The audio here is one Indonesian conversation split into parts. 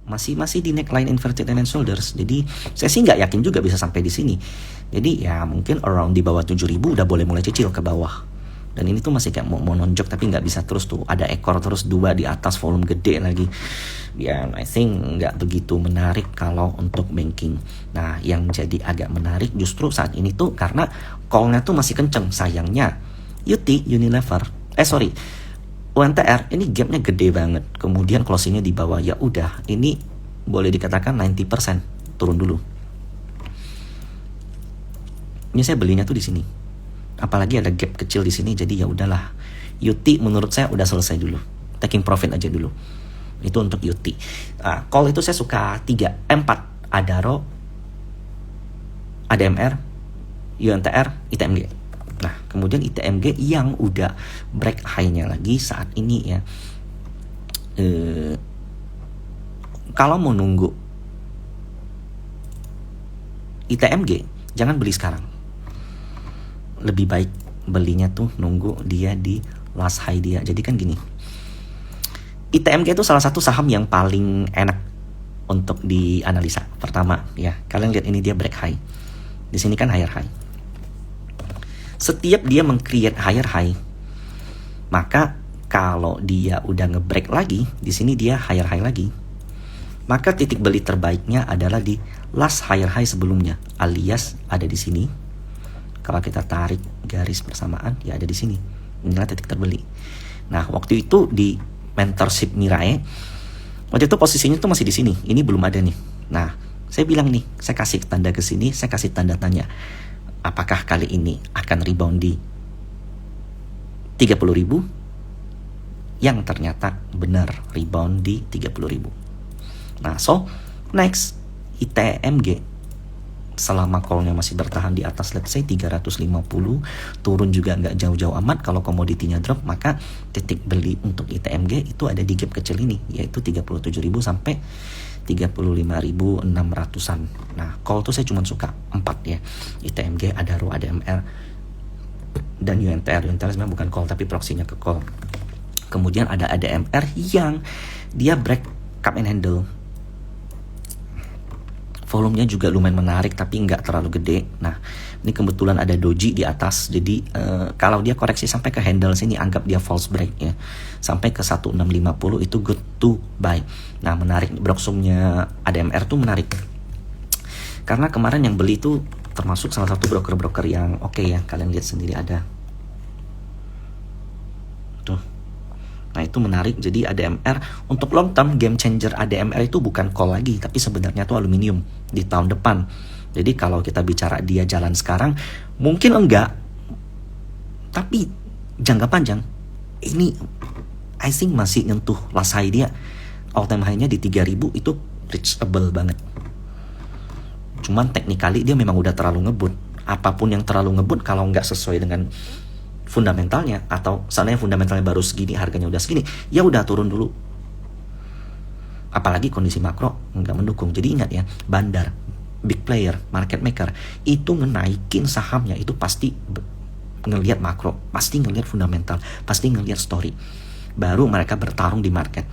masih di neckline inverted head and shoulders. Jadi saya sih nggak yakin juga bisa sampai di sini. Jadi ya mungkin around di bawah 7.000 udah boleh mulai cicil ke bawah. Dan ini tuh masih kayak mau nonjok tapi nggak bisa terus tuh, ada ekor terus dua di atas, volume gede lagi. Ya I think nggak begitu menarik kalau untuk banking. Nah yang jadi agak menarik justru saat ini tuh karena call-nya tuh masih kenceng. Sayangnya Unilever UNTR ini gapnya gede banget, kemudian closingnya di bawah. Ya udah, ini boleh dikatakan 90% turun dulu. Ini saya belinya tuh di sini. Apalagi ada gap kecil di sini, jadi ya udahlah. UT menurut saya udah selesai dulu. Taking profit aja dulu. Itu untuk UT. Call itu saya suka 4 Adaro, ADMR, UNTR, ITMG. Nah, kemudian ITMG yang udah break high-nya lagi saat ini ya. Kalau mau nunggu ITMG, jangan beli sekarang. Lebih baik belinya tuh nunggu dia di last high dia. Jadi kan gini, ITMG itu salah satu saham yang paling enak untuk dianalisa. Pertama ya, kalian lihat ini dia break high. Di sini kan higher high. Setiap dia meng-create higher high, maka kalau dia udah nge-break lagi, di sini dia higher high lagi, maka titik beli terbaiknya adalah di last higher high sebelumnya, alias ada di sini. Kalau kita tarik garis persamaan, ya ada di sini. Inilah titik terbeli. Nah, waktu itu di mentorship Mirae, waktu itu posisinya tuh masih di sini. Ini belum ada nih. Nah, saya bilang nih, saya kasih tanda ke sini, saya kasih tanda tanya. Apakah kali ini akan rebound di 30.000? Yang ternyata benar rebound di 30.000. Nah, so next ITMG selama call-nya masih bertahan di atas let's say 350, turun juga nggak jauh-jauh amat. Kalau komoditinya drop, maka titik beli untuk ITMG itu ada di gap kecil ini, yaitu 37.000 sampai 35.600-an. Nah, call tuh saya cuma suka 4 ya. ITMG, Adaro, ADMR, dan UNTR. UNTR sebenarnya bukan call tapi proksinya ke call. Kemudian ada ADMR yang dia break cup and handle. Volumenya juga lumayan menarik tapi nggak terlalu gede. Nah, ini kebetulan ada doji di atas. Jadi kalau dia koreksi sampai ke handle sini, anggap dia false break ya. Sampai ke 1650 itu good to buy. Nah, menarik broksumnya ADMR tuh menarik. Karena kemarin yang beli itu termasuk salah satu broker-broker yang oke ya. Kalian lihat sendiri ada. Tuh. Nah, itu menarik. Jadi ADMR untuk long term game changer ADMR itu bukan call lagi, tapi sebenarnya itu aluminium di tahun depan. Jadi kalau kita bicara dia jalan sekarang, mungkin enggak, tapi jangka panjang ini I think masih nyentuh last high dia. All time high-nya di 3.000 itu reachable banget. Cuman technically dia memang udah terlalu ngebut. Apapun yang terlalu ngebut kalau nggak sesuai dengan fundamentalnya, atau seandainya fundamentalnya baru segini, harganya udah segini, ya udah turun dulu. Apalagi kondisi makro nggak mendukung. Jadi ingat ya, bandar, big player, market maker itu ngenaikin sahamnya itu pasti ngelihat makro, pasti ngelihat fundamental, pasti ngelihat story. Baru mereka bertarung di market.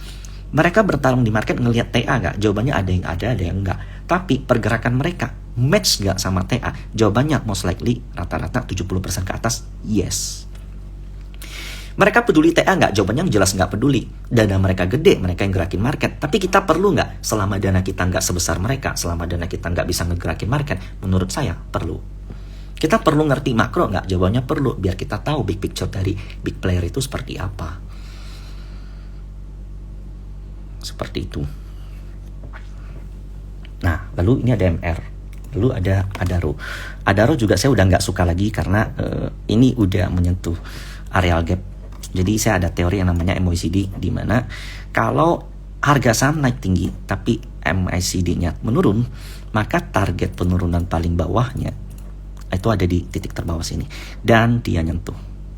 Mereka bertarung di market ngelihat TA nggak? Jawabannya ada yang nggak. Tapi pergerakan mereka match nggak sama TA? Jawabannya most likely rata-rata 70% ke atas yes. Mereka peduli TA nggak? Jawabannya jelas nggak peduli. Dana mereka gede, mereka yang gerakin market. Tapi kita perlu nggak? Selama dana kita nggak sebesar mereka, selama dana kita nggak bisa ngegerakin market, menurut saya perlu. Kita perlu ngerti makro nggak? Jawabannya perlu, biar kita tahu big picture dari big player itu seperti apa. Seperti itu. Nah, lalu ini ada MR, lalu ada Adaro. Adaro juga saya udah nggak suka lagi karena ini udah menyentuh areal gap. Jadi saya ada teori yang namanya MACD, di mana kalau harga saham naik tinggi tapi MACD-nya menurun, maka target penurunan paling bawahnya itu ada di titik terbawah sini, dan dia nyentuh.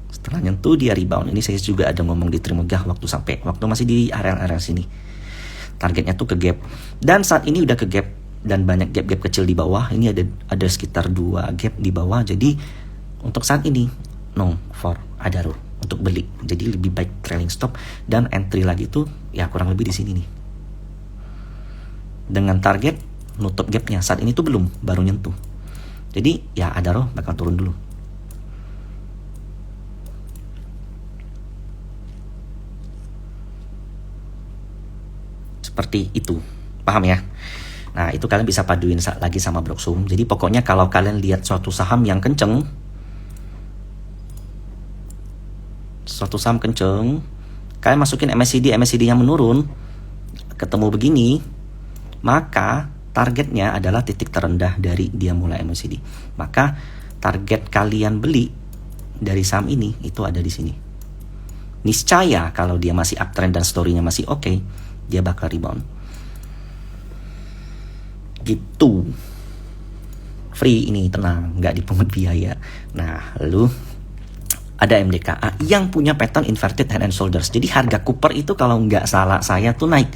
Setelah nyentuh dia rebound. Ini saya juga ada ngomong di Trimegah waktu masih di area sini. Targetnya tuh ke gap, dan saat ini udah ke gap dan banyak gap-gap kecil di bawah. Ini ada sekitar 2 gap di bawah. Jadi untuk saat ini no for Adaro untuk beli. Jadi lebih baik trailing stop dan entry lagi tuh ya kurang lebih di sini nih. dengan target nutup gapnya. Saat ini tuh belum, baru nyentuh. Jadi ya Adaro bakal turun dulu. Seperti itu, paham ya? Nah itu kalian bisa paduin lagi sama Broksum. Jadi pokoknya kalau kalian lihat suatu saham yang kenceng, kalian masukin MACD, MACD-nya menurun, ketemu begini, maka targetnya adalah titik terendah dari dia mulai MACD. Maka target kalian beli dari saham ini itu ada di sini. Niscaya kalau dia masih uptrend dan story-nya masih oke, dia bakal rebound. Gitu. Free ini, tenang, nggak dipungut biaya. Nah, lalu ada MDKA yang punya pattern inverted head and shoulders. Jadi harga Cooper itu kalau nggak salah saya tuh naik.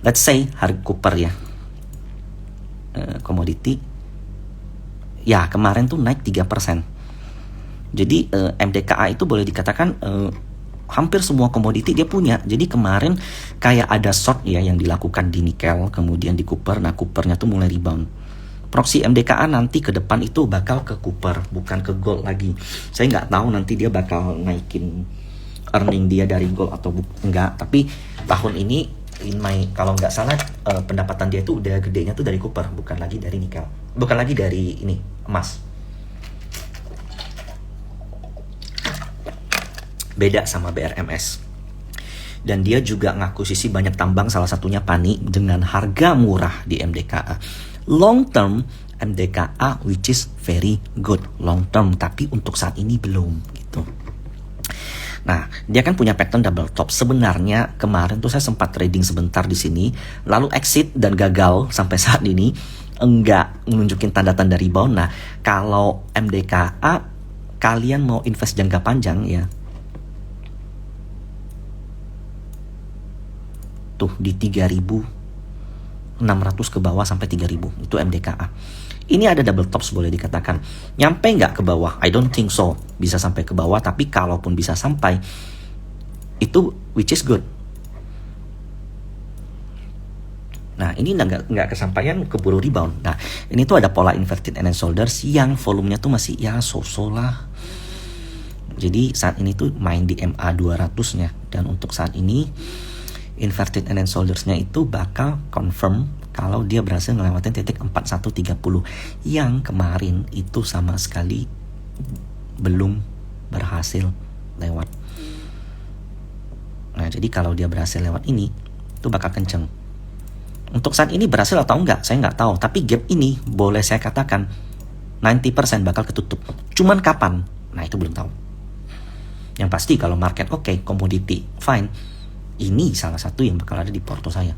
Let's say harga Cooper ya, komoditi, ya kemarin tuh naik 3%. Jadi MDKA itu boleh dikatakan hampir semua komoditi dia punya. Jadi kemarin kayak ada short ya yang dilakukan di nikel, kemudian di Cooper. Nah Coopernya tuh mulai rebound. Proxy MDKA nanti ke depan itu bakal ke Cooper, bukan ke gold lagi. Saya nggak tahu nanti dia bakal naikin earning dia dari gold atau enggak. Tapi tahun ini kalau nggak salah pendapatan dia tuh udah gedenya tuh dari Cooper, bukan lagi dari nikel, bukan lagi dari ini emas. Beda sama BRMS. Dan dia juga ngakuisisi banyak tambang, salah satunya Pani, dengan harga murah di MDKA. Long term MDKA which is very good long term, tapi untuk saat ini belum gitu. Nah, dia kan punya pattern double top. Sebenarnya kemarin tuh saya sempat trading sebentar di sini, lalu exit dan gagal sampai saat ini enggak menunjukin tanda-tanda rebound. Nah, kalau MDKA kalian mau invest jangka panjang ya, tuh di 3.600 ke bawah sampai 3.000 itu MDKA. Ini ada double tops boleh dikatakan. Nyampe nggak ke bawah? I don't think so. Bisa sampai ke bawah, tapi kalaupun bisa sampai, itu which is good. Nah ini nggak kesampaian, keburu rebound. Nah ini tuh ada pola inverted head and shoulders yang volumenya tuh masih ya so-so lah. Jadi saat ini tuh main di MA 200 nya. Dan untuk saat ini inverted head and shoulders-nya itu bakal confirm kalau dia berhasil ngelewatin titik 4130 yang kemarin itu sama sekali belum berhasil lewat. Nah jadi kalau dia berhasil lewat ini itu bakal kenceng. Untuk saat ini berhasil atau enggak saya nggak tahu, tapi gap ini boleh saya katakan 90% bakal ketutup. Cuman kapan? Nah itu belum tahu. Yang pasti kalau market oke, komoditi fine, ini salah satu yang bakal ada di porto saya.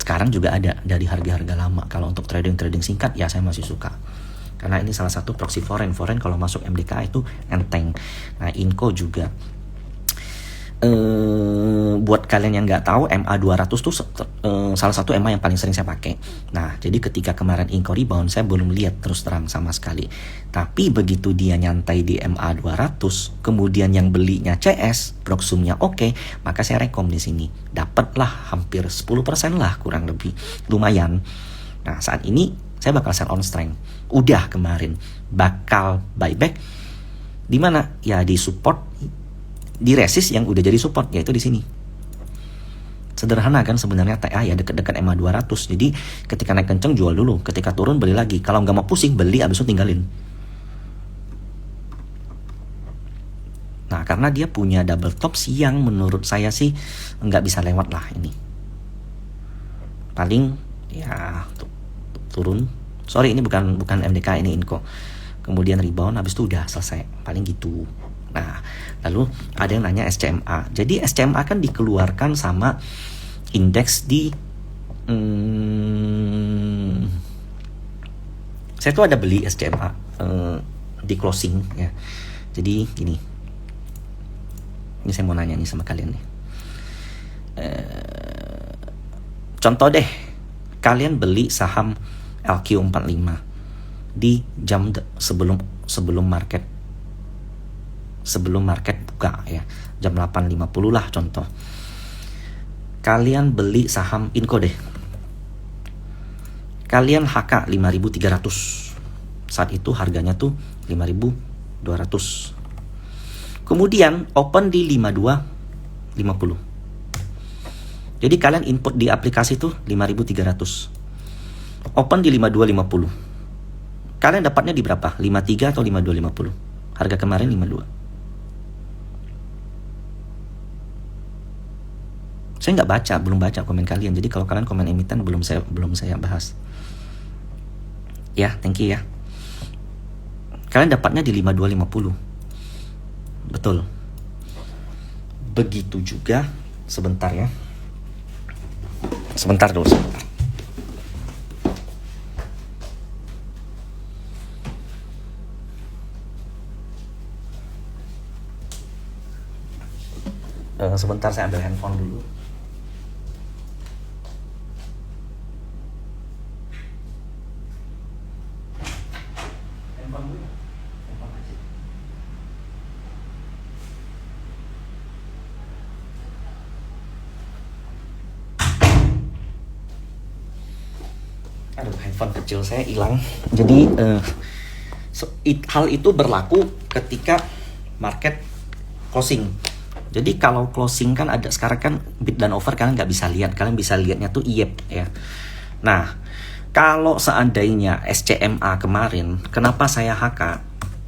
Sekarang juga ada dari harga-harga lama. Kalau untuk trading singkat ya saya masih suka. Karena ini salah satu proxy foreign kalau masuk MDKA itu enteng. Nah Inco juga. Buat kalian yang nggak tahu, MA 200 tuh salah satu MA yang paling sering saya pakai. Nah jadi ketika kemarin Inco rebound saya belum lihat terus terang sama sekali. Tapi begitu dia nyantai di MA 200, kemudian yang belinya CS, Broksumnya oke, maka saya rekom di sini. Dapatlah hampir 10% lah kurang lebih, lumayan. Nah saat ini saya bakal sell on strength. Udah kemarin bakal buyback. Di mana? Ya di support, di resist yang udah jadi support, yaitu di sini. Sederhana kan sebenarnya TA ya, dekat-dekat MA 200. Jadi ketika naik kenceng jual dulu, ketika turun beli lagi. Kalau nggak mau pusing beli, abis itu tinggalin. Nah karena dia punya double tops yang menurut saya sih nggak bisa lewat lah ini. Paling ya turun. Sorry ini bukan MDK, ini Inco. Kemudian rebound, abis itu udah selesai. Paling gitu. Nah, lalu ada yang nanya SCMA. Jadi SCMA kan dikeluarkan sama indeks di saya tuh ada beli SCMA di closing ya. Jadi gini. Ini saya mau nanya nih sama kalian nih. Contoh deh, kalian beli saham LQ45 di jam sebelum market buka ya, jam 8.50 lah contoh. Kalian beli saham Inco deh, kalian HK 5.300. Saat itu harganya tuh 5.200. Kemudian open di 5250. Jadi kalian input di aplikasi tuh 5.300. Open di 5250. Kalian dapatnya di berapa? 53 atau 5250? Harga kemarin 52. Saya nggak baca, belum baca komen kalian. Jadi kalau kalian komen emiten belum saya bahas. Ya, thank you ya. Kalian dapatnya di 5250. Betul. Begitu juga, sebentar ya. Sebentar dulu, sebentar. Sebentar saya ambil handphone dulu. Handphone dulu. Handphone aja. Aduh, handphone kecil saya hilang. Jadi hal itu berlaku ketika market closing. Jadi kalau closing kan ada sekarang kan bid dan offer kalian nggak bisa lihat, kalian bisa lihatnya tuh IEP ya. Nah, kalau seandainya SCMA kemarin, kenapa saya HK?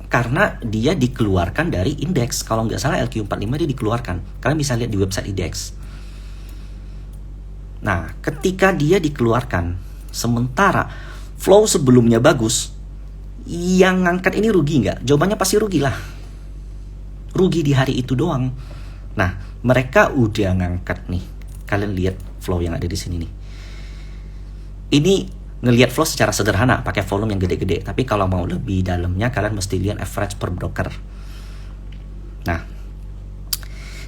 Karena dia dikeluarkan dari indeks. Kalau nggak salah LQ45 dia dikeluarkan. Kalian bisa lihat di website indeks. Nah, ketika dia dikeluarkan, sementara flow sebelumnya bagus, yang ngangkat ini rugi nggak? Jawabannya pasti rugi lah. Rugi di hari itu doang. Nah, mereka udah ngangkat nih. Kalian lihat flow yang ada di sini nih. Ini ngelihat flow secara sederhana, pakai volume yang gede-gede. Tapi kalau mau lebih dalamnya, kalian mesti lihat average per broker. Nah,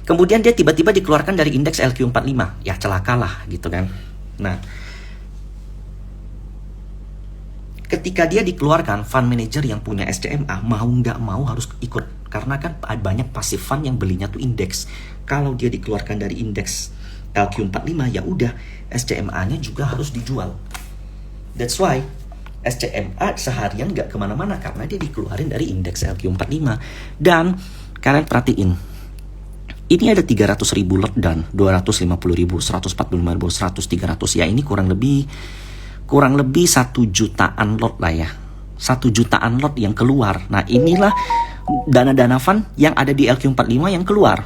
kemudian dia tiba-tiba dikeluarkan dari indeks LQ45. Ya celakalah gitu kan. Nah, ketika dia dikeluarkan, fund manager yang punya SCMA mau nggak mau harus ikut. Karena kan banyak passive fund yang belinya tuh indeks. Kalau dia dikeluarkan dari indeks LQ45, ya udah SCMA-nya juga harus dijual. That's why SCMA seharian nggak kemana-mana karena dia dikeluarin dari indeks LQ45. Dan kalian perhatiin, ini ada 300.000 lot dan 250.000, 145.000, 100, 300. Ya ini kurang lebih 1 jutaan lot lah ya. 1 jutaan lot yang keluar. Nah inilah dana-dana fund yang ada di LQ45 yang keluar.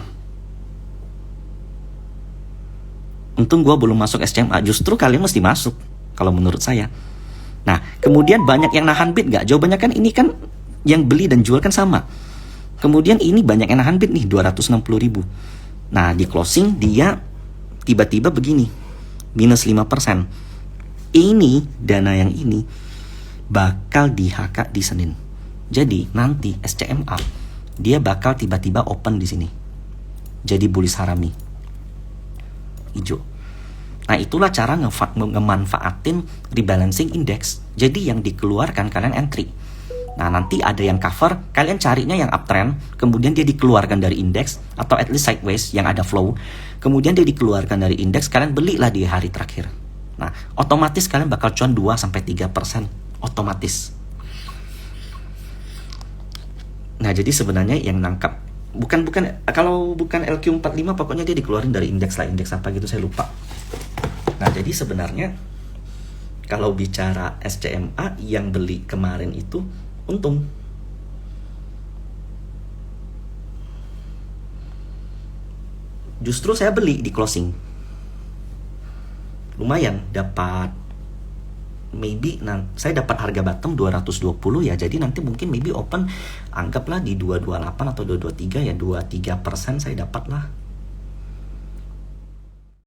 Untung gue belum masuk SCMA. Justru kalian mesti masuk kalau menurut saya. Nah kemudian banyak yang nahan bid gak? Jawabannya kan ini kan yang beli dan jual kan sama. Kemudian ini banyak yang nahan bid nih 260.000. Nah di closing dia tiba-tiba begini, minus 5%. Ini dana yang ini bakal di HK di Senin. Jadi nanti SCMA dia bakal tiba-tiba open di sini. Jadi bullish harami hijau. Nah itulah cara ngemanfaatin rebalancing index. Jadi yang dikeluarkan kalian entry. Nah nanti ada yang cover, kalian carinya yang uptrend, kemudian dia dikeluarkan dari indeks atau at least sideways yang ada flow. Kemudian dia dikeluarkan dari indeks, kalian belilah di hari terakhir. Nah otomatis kalian bakal cuan 2-3% otomatis. Nah jadi sebenarnya yang nangkap bukan kalau bukan LQ45 pokoknya dia dikeluarin dari indeks lah, indeks apa gitu saya lupa. Nah jadi sebenarnya kalau bicara SCMA yang beli kemarin itu untung. Justru saya beli di closing. Lumayan dapat maybe saya dapat harga bottom 220 ya. Jadi nanti mungkin maybe open anggaplah di 228 atau 223 ya, 23% saya dapat lah.